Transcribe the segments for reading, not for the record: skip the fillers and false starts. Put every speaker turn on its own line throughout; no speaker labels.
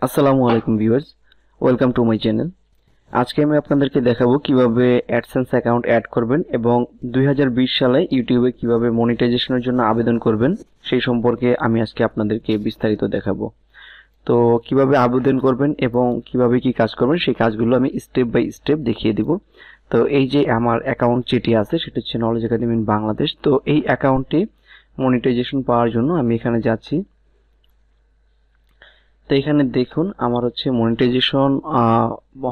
আসসালামু আলাইকুম viewers, welcome to my channel. আজকে আমি আপনাদেরকে দেখাবো কিভাবে অ্যাডসেন্স অ্যাকাউন্ট অ্যাড করবেন এবং 2020 সালে ইউটিউবে কিভাবে মনিটাইজেশনের জন্য আবেদন করবেন সেই সম্পর্কে আমি আজকে আপনাদেরকে বিস্তারিত দেখাবো। তো কিভাবে আবেদন করবেন এবং কিভাবে কি কাজ করবেন সেই কাজগুলো আমি স্টেপ বাই স্টেপ দেখিয়ে দিব। তো এই যে আমার অ্যাকাউন্ট যেটি আছে সেটা হচ্ছে নলেজ একাডেমি ইন বাংলাদেশ। তো এই অ্যাকাউন্টটি মনিটাইজেশন পাওয়ার জন্য আমি এখানে যাচ্ছি। তো এখানে দেখুন আমার হচ্ছে মনিটাইজেশন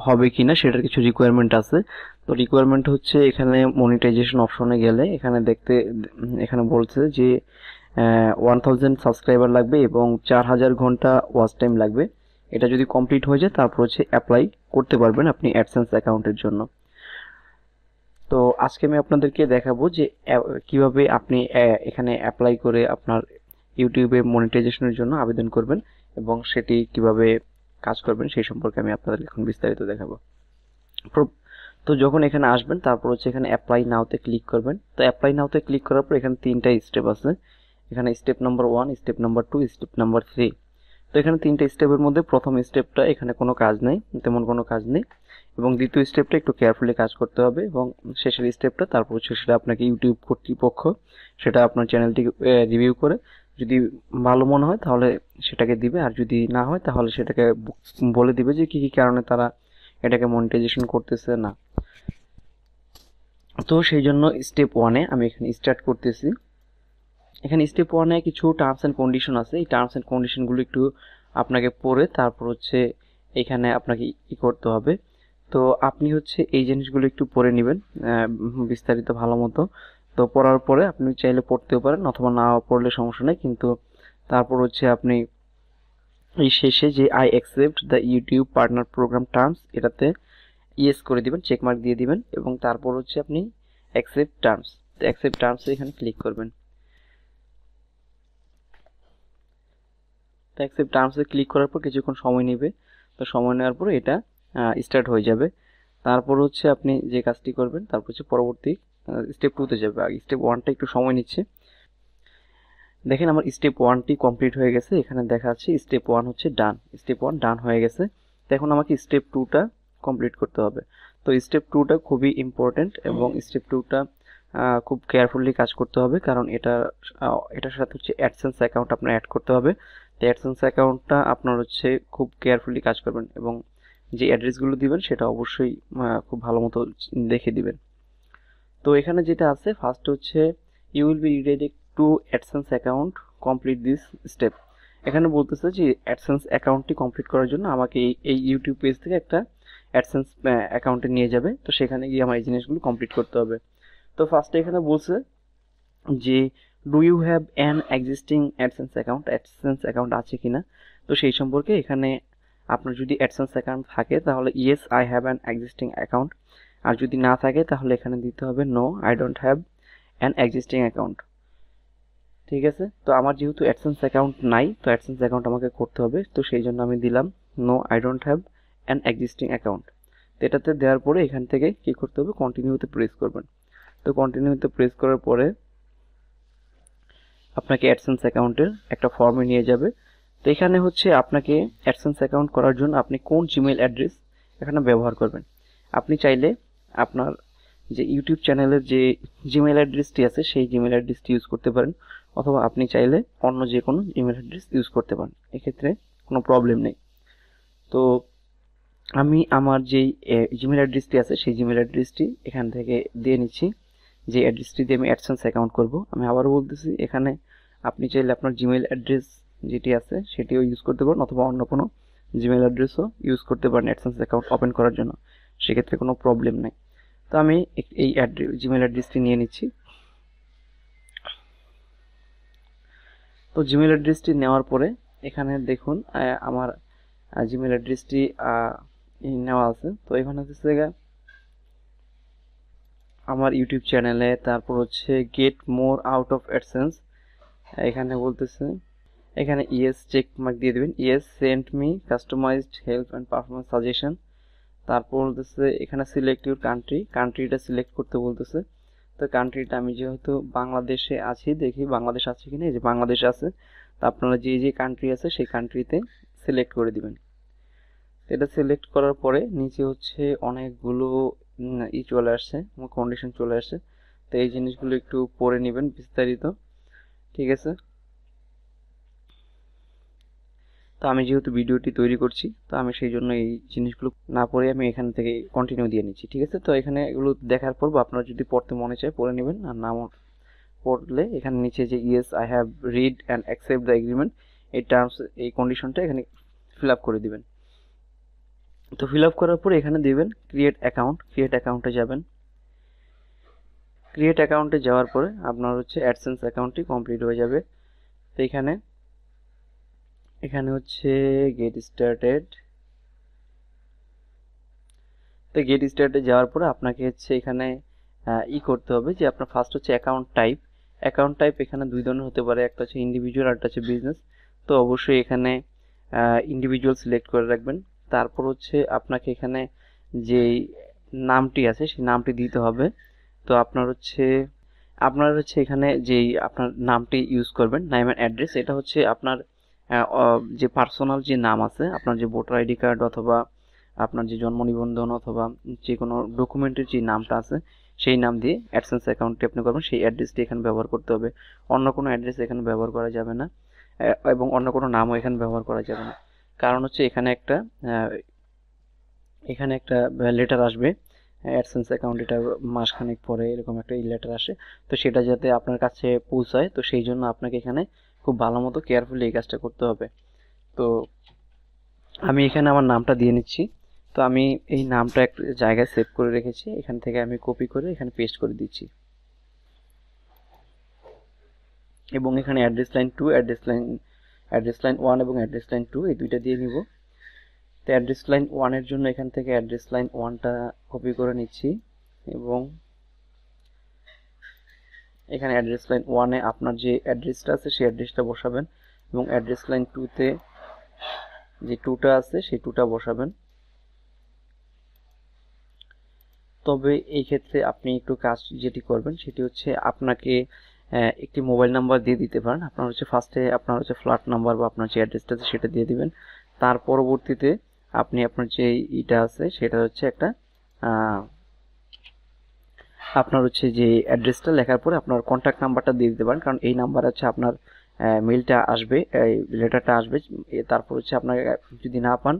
হবে কিনা সেটার কিছু রিকোয়ারমেন্ট আছে। তো রিকোয়ারমেন্ট হচ্ছে এখানে মনিটাইজেশন অপশনে গেলে এখানে বলছে যে 1000 সাবস্ক্রাইবার লাগবে এবং 4000 ঘন্টা ওয়াচ টাইম লাগবে। এটা যদি কমপ্লিট হয়ে যায় তারপর হচ্ছে অ্যাপ্লাই করতে পারবেন আপনি অ্যাডসেন্স অ্যাকাউন্টের জন্য। তো আজকে আমি আপনাদেরকে দেখাবো যে কিভাবে আপনি এখানে অ্যাপ্লাই করে আপনার ইউটিউবে মনিটাইজেশনের জন্য আবেদন করবেন এবং সেটি কিভাবে কাজ করবেন সেই সম্পর্কে আমি আপনাদের এখন বিস্তারিত দেখাবো। তো যখন এখানে আসবেন তারপর হচ্ছে এখানে অ্যাপ্লাই নাওতে ক্লিক করবেন। তো অ্যাপ্লাই নাওতে ক্লিক করার পর এখানে তিনটা স্টেপ আছে। এখানে step number 1, step number 2, step number 3। তো এখানে তিনটা স্টেপের মধ্যে প্রথম স্টেপটা এখানে কোনো কাজ নেই, তেমন কোনো কাজ নেই, এবং দ্বিতীয় স্টেপটা একটু কেয়ারফুলি কাজ করতে হবে, এবং শেষের স্টেপটা তারপর হচ্ছে সেটা আপনাকে ইউটিউব কর্তৃপক্ষ সেটা আপনার চ্যানেলটি রিভিউ করে যদি ভালো মনে হয় তাহলে সেটাকে দিবে, আর যদি না হয় তাহলে সেটাকে বলে দিবে যে কি কি কারণে তারা এটাকে মনিটাইজেশন করতেছে না। তো সেই জন্য স্টেপ 1-এ আমি এখানে স্টার্ট করতেছি। এখানে স্টেপ 1-এ কিছু টার্মস অ্যান্ড কন্ডিশন আছে। এই টার্মস অ্যান্ড কন্ডিশনগুলো একটু আপনাকে পড়ে তারপর হচ্ছে এখানে আপনাকে করতে হবে। তো আপনি হচ্ছে এই জিনিসগুলো একটু পড়ে নেবেন বিস্তারিত ভালো মতো। তো পড়ার পরে আপনি চাইলে পড়তেও পারেন অথবা না পড়লে সমস্যা নেই, কিন্তু তারপর হচ্ছে আপনি এই শেষে যে I accept the YouTube partner program terms এটাতে ইয়েস করে দিবেন, চেকমার্ক দিয়ে দিবেন, এবং তারপর হচ্ছে আপনি অ্যাকসেপ্ট টার্মস, তো অ্যাকসেপ্ট টার্মসে এখানে ক্লিক করবেন। তো অ্যাকসেপ্ট টার্মসে ক্লিক করার পর কিছুক্ষণ সময় নেবে। তো সময় নেওয়ার পরে এটা স্টার্ট হয়ে যাবে। তারপর হচ্ছে আপনি যে কাজটি করবেন তারপর হচ্ছে পরবর্তী স্টেপ 2-তে যাবে। আগে স্টেপ 1টা একটু সময় নিচ্ছে। দেখেন আমার স্টেপ 1টি কমপ্লিট হয়ে গেছে, এখানে দেখা যাচ্ছে স্টেপ 1 হচ্ছে ডান, স্টেপ 1 ডান হয়ে গেছে। তো এখন আমাকে স্টেপ 2টা কমপ্লিট করতে হবে। তো স্টেপ 2টা খুবই ইম্পর্টেন্ট এবং স্টেপ 2টা খুব কেয়ারফুলি কাজ করতে হবে, কারণ এটার সাথে হচ্ছে অ্যাডসেন্স অ্যাকাউন্ট আপনার অ্যাড করতে হবে। তো অ্যাডসেন্স অ্যাকাউন্টটা আপনার হচ্ছে খুব কেয়ারফুলি কাজ করবেন এবং যে অ্যাড্রেসগুলো দিবেন সেটা অবশ্যই খুব ভালো মতো দেখে দিবেন। তো এখানে যেটা আছে ফার্স্ট হচ্ছে you will be redirect to AdSense account, complete this step. এখানে বলতেছে যে অ্যাডসেন্স অ্যাকাউন্টটি কমপ্লিট করার জন্য আমাকে এই ইউটিউব পেজ থেকে একটা অ্যাডসেন্স অ্যাকাউন্টে নিয়ে যাবে। তো সেখানে গিয়ে আমার এই জিনিসগুলো কমপ্লিট করতে হবে। তো ফার্স্টে এখানে বলছে যে do you have an existing AdSense account আছে কিনা। তো সেই সম্পর্কে এখানে আপনার যদি অ্যাডসেন্স অ্যাকাউন্ট থাকে তাহলে yes I have an existing account, আর যদি না থাকে তাহলে এখানে দিতে হবে no I don't have an existing account. ঠিক আছে, তো আমার যেহেতু অ্যাডসেন্স অ্যাকাউন্ট নাই তো অ্যাডসেন্স অ্যাকাউন্ট আমাকে করতে হবে, তো সেই জন্য আমি দিলাম no I don't have an existing account. তো এটাতে দেওয়ার পরে এখান থেকে কি করতে হবে, কন্টিনিউতে প্রেস করবেন। তো কন্টিনিউতে প্রেস করার পরে আপনাকে অ্যাডসেন্স অ্যাকাউন্টের একটা ফর্মে নিয়ে যাবে। তো এখানে হচ্ছে আপনাকে অ্যাডসেন্স অ্যাকাউন্ট করার জন্য আপনি কোন জিমেইল অ্যাড্রেস এখানে ব্যবহার করবেন। আপনি চাইলে আপনার যে ইউটিউব চ্যানেলের যে জিমেইল অ্যাড্রেসটি আছে সেই জিমেইল অ্যাড্রেসটি ইউজ করতে পারেন, অথবা আপনি চাইলে অন্য যে কোনো ইমেল অ্যাড্রেস ইউজ করতে পারেন, এক্ষেত্রে কোনো প্রবলেম নেই। তো আমি আমার যেই জিমেইল অ্যাড্রেসটি আছে সেই জিমেইল অ্যাড্রেসটি এখান থেকে দিয়ে নিচ্ছি, যে অ্যাড্রেসটি দিয়ে আমি অ্যাডসেন্স অ্যাকাউন্ট করব। আমি আবারও বলতেছি এখানে আপনি চাইলে আপনার জিমেইল অ্যাড্রেস যেটি আছে সেটিও ইউজ করতে পারেন, অথবা অন্য কোনো জিমেইল অ্যাড্রেসও ইউজ করতে পারেন অ্যাডসেন্স অ্যাকাউন্ট ওপেন করার জন্য, সেক্ষেত্রে কোনো প্রবলেম নেই। তো আমি এই জিমেইল অ্যাড্রেসটি নিয়ে নিচ্ছি। তো জিমেইল অ্যাড্রেসটি নেওয়ার পরে এখানে দেখুন আমার জিমেইল অ্যাড্রেসটি নেওয়া আছে। তো এখানে হচ্ছে আমার ইউটিউব চ্যানেলে, তারপর হচ্ছে get more out of AdSense, এখানে বলতেছে এখানে ইয়েস চেক মার্ক দিয়ে দেবেন, yes send me customized help and performance suggestion. তারপর বলতেছে এখানে সিলেক্ট ইউর কান্ট্রিটা সিলেক্ট করতে বলতেছে। তো কান্ট্রিটা আমি যেহেতু বাংলাদেশে আছি, দেখি বাংলাদেশ আছে কিনা, এই যে বাংলাদেশ আছে। তো আপনারা যে যে কান্ট্রি আছে সেই কান্ট্রিতে সিলেক্ট করে দিবেন। এটা সিলেক্ট করার পরে নিচে হচ্ছে অনেকগুলো চলে আসছে, কন্ডিশন চলে আসছে। তো এই জিনিসগুলো একটু পড়ে নেবেন বিস্তারিত, ঠিক আছে। তো আমি যেহেতু ভিডিওটি তৈরি করছি, তো আমি সেই জন্য এই জিনিসগুলো না পড়ে আমি এখান থেকে কন্টিনিউ দিয়ে নিচ্ছি, ঠিক আছে। তো এখানে এগুলো দেখার পর আপনারা যদি পড়তে মনে চায় পড়ে নেবেন, আর না পড়লে এখানে নিচে যে yes I have read and accept the agreement, এই টার্মস এই কন্ডিশনটা এখানে ফিল আপ করে দিবেন। তো ফিল আপ করার পর এখানে দিবেন ক্রিয়েট অ্যাকাউন্ট, ক্রিয়েট অ্যাকাউন্টে যাবেন। ক্রিয়েট অ্যাকাউন্টে যাওয়ার পরে আপনার হচ্ছে অ্যাডসেন্স অ্যাকাউন্টটি কমপ্লিট হয়ে যাবে। তো এখানে হচ্ছে গেট স্টার্টেড। তো গেট স্টার্টে যাওয়ার পরে আপনাকে হচ্ছে এখানে করতে হবে যে আপনার ফার্স্ট হচ্ছে অ্যাকাউন্ট টাইপ। অ্যাকাউন্ট টাইপ এখানে দুই ধরনের হতে পারে, একটা হচ্ছে ইন্ডিভিজুয়াল আর একটা হচ্ছে বিজনেস। তো অবশ্যই এখানে ইন্ডিভিজুয়াল সিলেক্ট করে রাখবেন। তারপর হচ্ছে আপনাকে এখানে যেই নামটি আছে সেই নামটি দিতে হবে। তো আপনার হচ্ছে এখানে যেই আপনার নামটি ইউজ করবেন, নেম অ্যান্ড অ্যাড্রেস, এটা হচ্ছে আপনার যে পার্সোনাল যে নাম আছে, আপনার যে ভোটার আইডি কার্ড অথবা আপনার যে জন্ম নিবন্ধন অথবা যে কোনো ডকুমেন্টের যে নামটা আছে সেই নাম দিয়ে অ্যাডসেন্স অ্যাকাউন্টটি আপনি করবেন, সেই অ্যাড্রেসটি এখানে ব্যবহার করতে হবে। অন্য কোনো অ্যাড্রেস এখানে ব্যবহার করা যাবে না, এবং অন্য কোনো নামও এখানে ব্যবহার করা যাবে না। কারণ হচ্ছে এখানে একটা লেটার আসবে অ্যাডসেন্স অ্যাকাউন্ট, এটা মাসখানেক পরে এরকম একটা লেটার আসে। তো সেটা যাতে আপনার কাছে পৌঁছায়, তো সেই জন্য আপনাকে এখানে খুব ভালো মতো কেয়ারফুলি এই কাজটা করতে হবে। তো আমি এখানে আমার নামটা দিয়ে নিচ্ছি। তো আমি এই নামটা একটা জায়গায় সেভ করে রেখেছি, এখান থেকে আমি কপি করে এখানে পেস্ট করে দিচ্ছি। এবং এখানে অ্যাড্রেস লাইন 2, অ্যাড্রেস লাইন 1 এবং অ্যাড্রেস লাইন 2 এই দুইটা দিয়ে নিব। তো অ্যাড্রেস লাইন 1 এর জন্য এখান থেকে অ্যাড্রেস লাইন 1টা কপি করে নিচ্ছি, এবং এখানে অ্যাড্রেস লাইন 1 এ আপনার যে অ্যাড্রেসটা আছে সেই অ্যাড্রেসটা বসাবেন, এবং অ্যাড্রেস লাইন 2 তে যে 2টা আছে সেই 2টা বসাবেন। তবে এই ক্ষেত্রে আপনি একটু কাজ যেটি করবেন সেটি হচ্ছে আপনাকে একটি মোবাইল নাম্বার দিয়ে দিতে পারেন। আপনার হচ্ছে ফার্স্টে আপনার হচ্ছে ফ্ল্যাট নাম্বার বা আপনার যে অ্যাড্রেসটা আছে সেটা দিয়ে দিবেন। তার পরবর্তীতে আপনি আপনার যে ইটা আছে সেটা হচ্ছে একটা আপনার হচ্ছে যে অ্যাড্রেসটা লেখার পরে আপনার কন্ট্যাক্ট নাম্বারটা দিয়ে দিতে পারেন, কারণ এই নাম্বার হচ্ছে আপনার মেইলটা আসবে, এই লেটারটা আসবে। তারপর হচ্ছে আপনার যদি না পান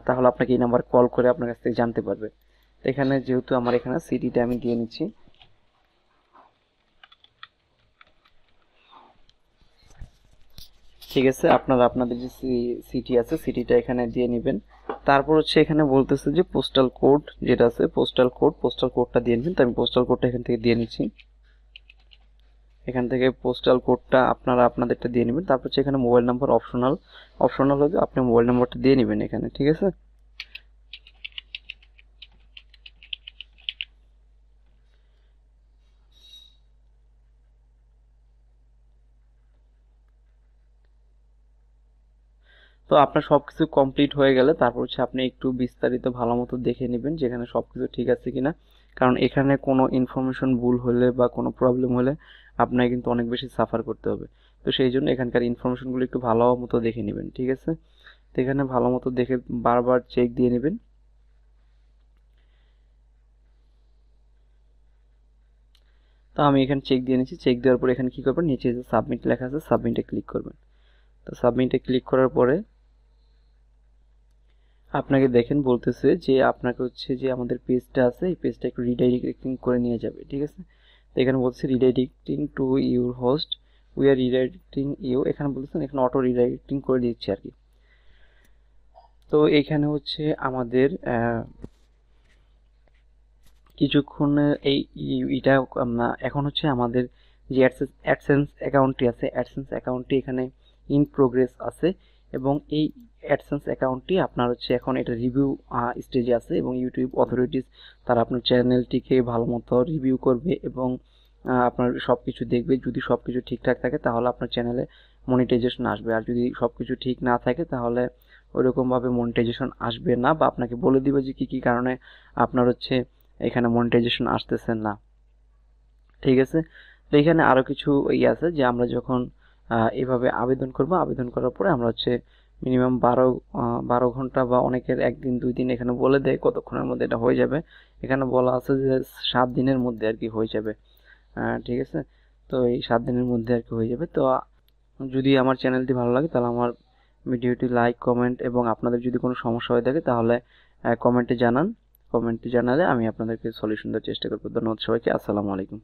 তাহলে আপনাকে এই নাম্বার কল করে আপনার কাছ থেকে জানতে পারবে। এখানে যেহেতু আমার এখানে সিটিটা আমি দিয়ে নিচ্ছি, ঠিক আছে। আপনাদের যে সিটি আছে সিটিটা এখানে দিয়ে নেবেন। তারপর হচ্ছে এখানে বলতেছে যে পোস্টাল কোড যেটা আছে, পোস্টাল কোডটা দিয়ে নেবেন। তো আমি পোস্টাল কোডটা এখান থেকে দিয়ে নিচ্ছি। এখান থেকে পোস্টাল কোডটা আপনারা আপনাদেরটা দিয়ে নেবেন। তারপর হচ্ছে এখানে মোবাইল নাম্বার অপশনাল হবে, আপনি মোবাইল নাম্বারটা দিয়ে নেবেন এখানে, ঠিক আছে। তো আপনার সবকিছু কমপ্লিট হয়ে গেলে তারপর হচ্ছে আপনি একটু বিস্তারিত ভালো মতো দেখে নেবেন যেখানে সবকিছু ঠিক আছে কিনা, কারণ এখানে কোনো ইনফরমেশন ভুল হলে বা কোনো প্রবলেম হলে আপনাকে কিন্তু অনেক বেশি সাফার করতে হবে। তো সেই জন্য এখানকার ইনফরমেশনগুলো একটু ভালো মতো দেখে নেবেন, ঠিক আছে। তো এখানে ভালো মতো দেখে বারবার চেক দিয়ে নেবেন। তো আমি এখানে চেক দিয়ে নিচ্ছি। চেক দেওয়ার পরে এখানে কি করবেন, নিচে যে সাবমিট লেখা আছে সাবমিটে ক্লিক করবেন। তো সাবমিটে ক্লিক করার পরে আপনাকে দেখেন বলতেছে যে আপনাকে হচ্ছে যে আমাদের পেজটা আছে এই পেজটা একটু রিডাইরেক্টিং করে নিয়ে যাবে, ঠিক আছে। তো এখানে বলছে redirecting to your host, we are redirecting you, এখানে বলতেছেন এখানে অটো রিডাইরেক্টিং করে দিচ্ছে আর কি। তো এখানে হচ্ছে আমাদের কিছুক্ষণ এটা এখন হচ্ছে আমাদের যে অ্যাডসেন্স অ্যাকাউন্টটি আছে অ্যাডসেন্স অ্যাকাউন্টটি এখানে ইন প্রোগ্রেস আছে, এবং এই অ্যাডসেন্স অ্যাকাউন্টটি আপনার হচ্ছে এখন এটা রিভিউ স্টেজে আছে, এবং ইউটিউব অথরিটিস তারা আপনার চ্যানেলটিকে ভালো মতো রিভিউ করবে এবং আপনার সব কিছু দেখবে। যদি সব কিছু ঠিকঠাক থাকে তাহলে আপনার চ্যানেলে মনিটাইজেশন আসবে, আর যদি সব কিছু ঠিক না থাকে তাহলে ওইরকমভাবে মনিটাইজেশন আসবে না, বা আপনাকে বলে দিবে যে কী কী কারণে আপনার হচ্ছে এখানে মনিটাইজেশন আসতেছে না, ঠিক আছে। তো এখানে আরও কিছু আছে যে আমরা যখন এভাবে আবেদন করব, আবেদন করার পরে আমরা হচ্ছে মিনিমাম 12 ঘন্টা বা অনেকের 1 দিন 2 দিন এখানে বলে দেয় কতক্ষণের মধ্যে এটা হয়ে যাবে। এখানে বলা আছে যে 7 দিনের মধ্যে আর কি হয়ে যাবে। ঠিক আছে, তো এই 7 দিনের মধ্যে আর কি হয়ে যাবে। তো যদি আমার চ্যানেলটি ভালো লাগে তাহলে আমার ভিডিওটি লাইক, কমেন্ট এবং আপনাদের যদি কোনো সমস্যা হয়ে থাকে তাহলে কমেন্টে জানান। কমেন্টে জানালে আমি আপনাদেরকে সলিউশন দেওয়ার চেষ্টা করবো। ধন্যবাদ সবাইকে। আসসালামু আলাইকুম।